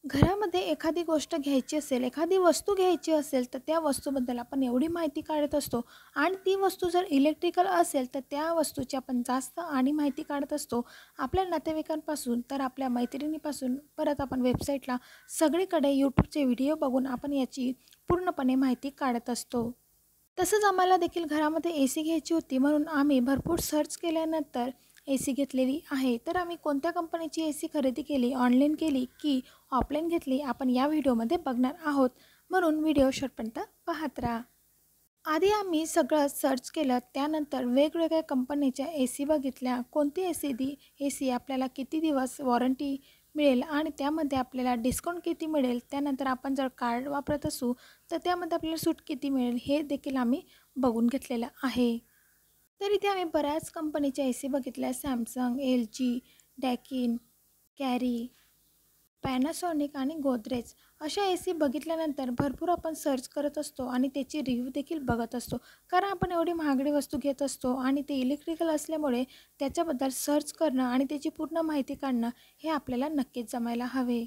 घरामध्ये एखादी गोष्ट घ्यायची असेल, एखादी वस्तू घ्यायची असेल, तर त्या वस्तूबद्दल आपण एवढी माहिती काढत असतो आणि ती वस्तू जर इलेक्ट्रिकल असेल, तर त्या वस्तूची आपण जास्त आणि माहिती काढत असतो. आपल्या नातेवाईकांपासून तर आपल्या मैत्रिणीपासून परत आपण वेबसाईटला सगळीकडे यूट्यूबचे व्हिडिओ बघून आपण याची पूर्णपणे माहिती काढत असतो. तसंच आम्हाला देखील घरामध्ये एसी घ्यायची होती म्हणून आम्ही भरपूर सर्च केल्यानंतर एसी घेतलेली आहे. तर आम्ही कोणत्या कंपनीची एसी खरेदी केली, ऑनलाईन केली की ऑफलाईन घेतली, आपण या व्हिडिओमध्ये बघणार आहोत. म्हणून व्हिडिओ शेवटपर्यंत पाहत राहा. आधी आम्ही सगळं सर्च केलं, त्यानंतर वेगवेगळ्या कंपनीच्या एसी बघितल्या. कोणती एसी आपल्याला किती दिवस वॉरंटी मिळेल आणि त्यामध्ये आपल्याला डिस्काउंट किती मिळेल, त्यानंतर आपण जर कार्ड वापरत असू तर त्यामध्ये आपल्याला सूट किती मिळेल, हे देखील आम्ही बघून घेतलेलं आहे. तर इथे आम्ही बऱ्याच कंपनीच्या एसी बघितल्या. सॅमसंग, LG, डॅकिन, कॅरी, पॅनासॉनिक आणि गोदरेज अशा एसी बघितल्यानंतर भरपूर आपण सर्च करत असतो आणि त्याची रिव्ह्यू देखील बघत असतो. कारण आपण एवढी महागडी वस्तू घेत असतो आणि ते इलेक्ट्रिकल असल्यामुळे त्याच्याबद्दल सर्च करणं आणि त्याची पूर्ण माहिती काढणं हे आपल्याला नक्कीच जमायला हवे.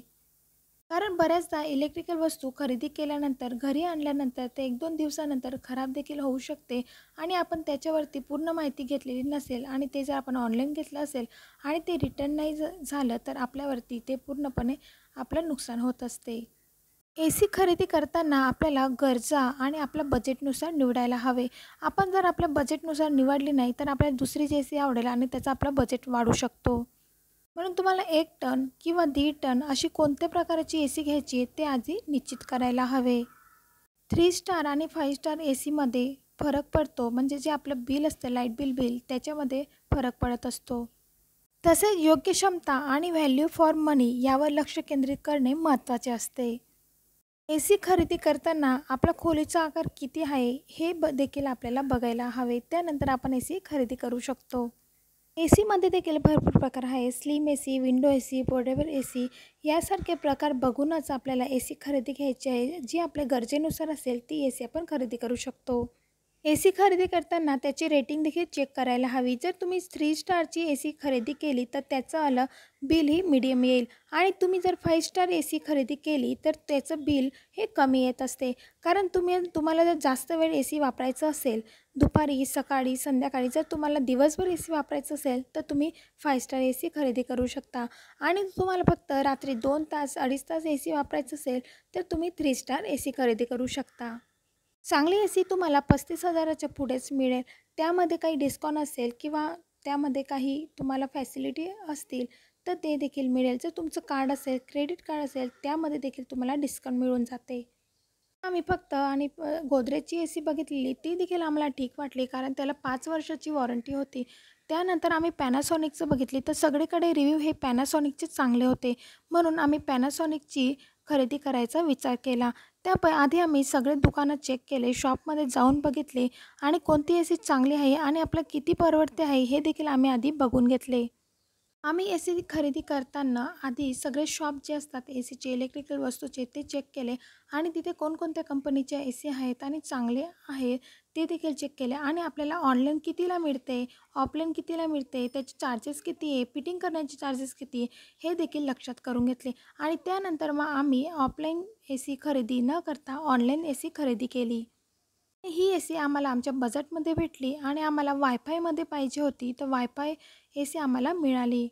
कारण बऱ्याचदा इलेक्ट्रिकल वस्तू खरेदी केल्यानंतर घरी आणल्यानंतर ते 1-2 दिवसानंतर खराब देखील होऊ शकते आणि आपण त्याच्यावरती पूर्ण माहिती घेतलेली नसेल आणि ते जर आपण ऑनलाईन घेतलं असेल आणि ते रिटर्न नाही झालं तर आपल्यावरती ते पूर्णपणे आपलं नुकसान होत असते. एसी खरेदी करताना आपल्याला गरजा आणि आपल्या बजेटनुसार निवडायला हवे. आपण जर आपल्या बजेटनुसार निवडली नाही तर आपल्याला दुसरीच एसी आवडेल आणि त्याचा आपला बजेट वाढू शकतो. म्हणून तुम्हाला 1 टन किंवा 1.5 टन अशी कोणत्या प्रकारची एसी घ्यायची आहे ते आधी निश्चित करायला हवे. 3 स्टार आणि 5 स्टार एसीमध्ये फरक पडतो, म्हणजे जे आपलं बिल असतं लाईट बिल त्याच्यामध्ये फरक पडत असतो. तसेच योग्य क्षमता आणि व्हॅल्यू फॉर मनी यावर लक्ष केंद्रित करणे महत्त्वाचे असते. एसी खरेदी करताना आपला खोलीचा आकार किती आहे हे देखील आपल्याला बघायला हवे. त्यानंतर आपण एसी खरेदी करू शकतो. एसीमध्ये देखील भरपूर प्रकार आहे. Slim AC, window AC, portable AC यासारखे प्रकार बघूनच आपल्याला एसी खरेदी घ्यायची आहे. जी आपल्या गरजेनुसार असेल ती एसी आपण खरेदी करू शकतो. एसी खरेदी करताना त्याची रेटिंग देखील चेक करायला हवी. जर तुम्ही 3 स्टारची एसी खरेदी केली तर त्याचं बिलही मीडियम येईल आणि तुम्ही जर 5 स्टार एसी खरेदी केली तर त्याचं बिल हे कमी येत असते. कारण तुम्हाला जर जास्त वेळ एसी वापरायचं असेल, दुपारी, सकाळी, संध्याकाळी जर तुम्हाला दिवसभर एसी वापरायचं असेल तर तुम्ही 5 स्टार एसी खरेदी करू शकता आणि तुम्हाला फक्त रात्री 2 तास, 2.5 तास एसी वापरायचं असेल तर तुम्ही 3 स्टार एसी खरेदी करू शकता. चांगली एसी तुम्हाला 35,000च्या पुढेच मिळेल. त्यामध्ये काही डिस्काउंट असेल किंवा त्यामध्ये काही तुम्हाला फॅसिलिटी असतील तर ते देखील मिळेल. जर तुमचं कार्ड असेल, क्रेडिट कार्ड असेल, त्यामध्ये देखील तुम्हाला डिस्काउंट मिळून जाते. आम्ही फक्त आणि गोदरेजची एसी बघितलेली ती देखील आम्हाला ठीक वाटली, कारण त्याला 5 वर्षाची वॉरंटी होती. त्यानंतर आम्ही पॅनासॉनिकचं बघितली तर सगळीकडे रिव्ह्यू हे पॅनासॉनिकचे चांगले होते. म्हणून आम्ही पॅनासॉनिकची खरेदी करायचा विचार केला. आधी आम्ही सगळे दुकानं चेक केले, शॉपमध्ये जाऊन बघितले आणि कोणती एसी चांगली आहे आणि आपल्याला किती परवडते आहे हे देखील आम्ही आधी बघून घेतले. आम्ही एसी खरेदी करताना आधी सगळे शॉप जे असतात एसीचे, इलेक्ट्रिकल वस्तूचे ते चेक केले आणि तिथे कोणकोणत्या कंपनीच्या एसी आहेत आणि चांगले आहेत ते देखील चेक केले आणि आपल्याला ऑनलाईन कितीला मिळते, ऑफलाईन कितीला मिळते, त्याचे चार्जेस किती आहे, फिटिंग करण्याचे चार्जेस किती आहे हे देखील लक्षात करून घेतले आणि त्यानंतर मग आम्ही ऑफलाईन एसी खरेदी न करता ऑनलाईन एसी खरेदी केली. ही एसी आम्हाला आमच्या बजेटमध्ये भेटली आणि आम्हाला वायफायमध्ये पाहिजे होती, तर वायफाय एसी आम्हाला मिळाली.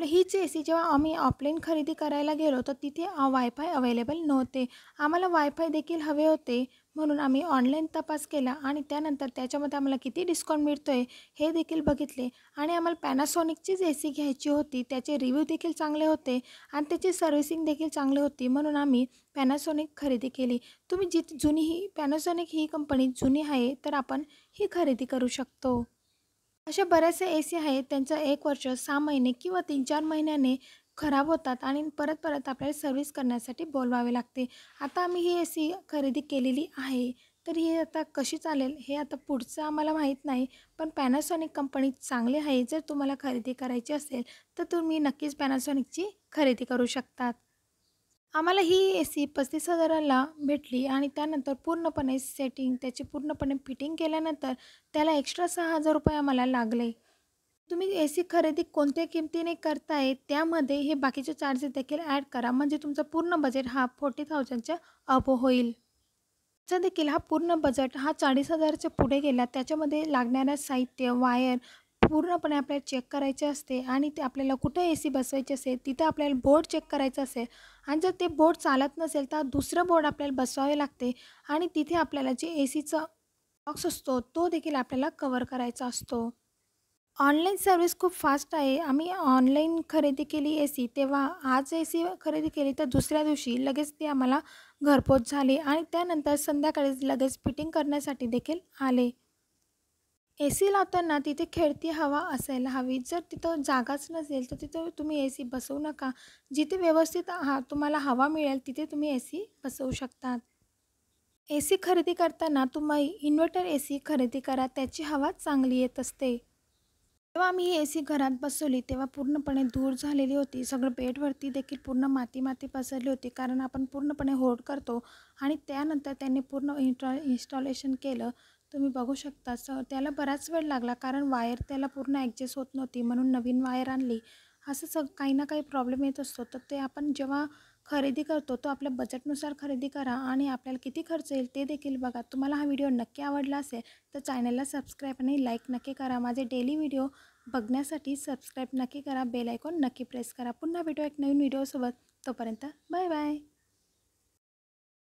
हीच एसी जेव्हा आम्ही ऑफलाईन खरेदी करायला गेलो तर तिथे वायफाय अवेलेबल नव्हते. आम्हाला वायफाय देखील हवे होते, म्हणून आम्ही ऑनलाईन तपास केला आणि त्यानंतर त्याच्यामध्ये आम्हाला किती डिस्काउंट मिळतो आहे हे देखील बघितले आणि आम्हाला पॅनासॉनिकचीच एसी घ्यायची होती. त्याचे रिव्ह्यू देखील चांगले होते आणि त्याची सर्व्हिसिंग देखील चांगली होती, म्हणून आम्ही पॅनासॉनिक खरेदी केली. तुम्ही पॅनासॉनिक ही कंपनी जुनी आहे तर आपण ही खरेदी करू शकतो. अशा बऱ्याचशा एसी आहेत त्यांचं 1 वर्ष, 6 महिने किंवा 3-4 महिन्याने खराब होतात आणि परत आपल्याला सर्व्हिस करण्यासाठी बोलवावे लागते. आता आम्ही ही एसी खरेदी केलेली आहे, तर ही आता कशी चालेल हे आता पुढचं आम्हाला माहीत नाही. पण पॅनासॉनिक कंपनी चांगली आहे. जर तुम्हाला खरेदी करायची असेल तर तुम्ही नक्कीच पॅनासॉनिकची खरेदी करू शकतात. आम्हाला ही एसी 35,000ला भेटली आणि त्यानंतर पूर्णपणे सेटिंग त्याची पूर्णपणे फिटिंग केल्यानंतर त्याला एक्स्ट्रा ₹6,000 आम्हाला लागले. तुम्ही ए सी खरेदी कोणत्या किमतीने करताय त्यामध्ये हे बाकीचे चार्जेस देखील ॲड करा, म्हणजे तुमचं पूर्ण बजेट हा 40,000च्या अबोव होईल. चा देखील हा पूर्ण बजेट हा 40,000च्या पुढे गेला. त्याच्यामध्ये लागणारं साहित्य, वायर पूर्णपणे आपल्याला चेक करायचे असते आणि ते आपल्याला कुठं ए सी बसवायचे असेल, तिथं आपल्याला बोर्ड चेक करायचं असेल आणि जर ते बोर्ड चालत नसेल, तर दुसरं बोर्ड आपल्याला बसवावे लागते आणि तिथे आपल्याला जे ए सीचा बॉक्स असतो, तो देखील आपल्याला कव्हर करायचा असतो. ऑनलाईन सर्व्हिस खूप फास्ट आहे. आम्ही ऑनलाईन खरेदी केली ए सी, तेव्हा आज ए सी खरेदी केली तर दुसऱ्या दिवशी लगेच ती आम्हाला घरपोच झाली आणि त्यानंतर संध्याकाळीच लगेच फिटिंग करण्यासाठी देखील आले. ए सी लावताना तिथे खेळती हवा असायला हवी. जर तिथं जागाच नसेल तर तिथं तुम्ही ए सी बसवू नका. जिथे व्यवस्थित तुम्हाला हवा मिळेल तिथे तुम्ही ए सी बसवू शकता. ए सी खरेदी करताना तुम्ही इन्व्हर्टर ए सी खरेदी करा. त्याची हवा चांगली येत असते. जेव्हा आम्ही ही ए सी घरात बसवली तेव्हा पूर्णपणे धूळ झालेली होती. सगळं बेडवरती देखील पूर्ण माती माती पसरली होती, कारण आपण पूर्णपणे होल्ड करतो आणि त्यानंतर त्यांनी पूर्ण इन्स्टॉलेशन केलं. तुम्ही बघू शकता. त्याला बराच वेळ लागला, कारण वायर त्याला पूर्ण ॲडजस्ट होत नव्हती, म्हणून नवीन वायर आणली. असं काही ना काही प्रॉब्लेम येत असतो. तर ते आपण जेव्हा खरेदी करतो तो आपल्या बजेटनुसार खरेदी करा आणि आपल्याला किती खर्च येईल ते देखील बघा. तुम्हाला हा व्हिडिओ नक्की आवडला असेल तर चॅनलला सबस्क्राईब आणि लाईक नक्की करा. माझे डेली व्हिडिओ बघण्यासाठी सबस्क्राईब नक्की करा. बेल आयकॉन नक्की प्रेस करा. पुन्हा भेटू एक नवीन व्हिडिओसोबत. तोपर्यंत बाय बाय.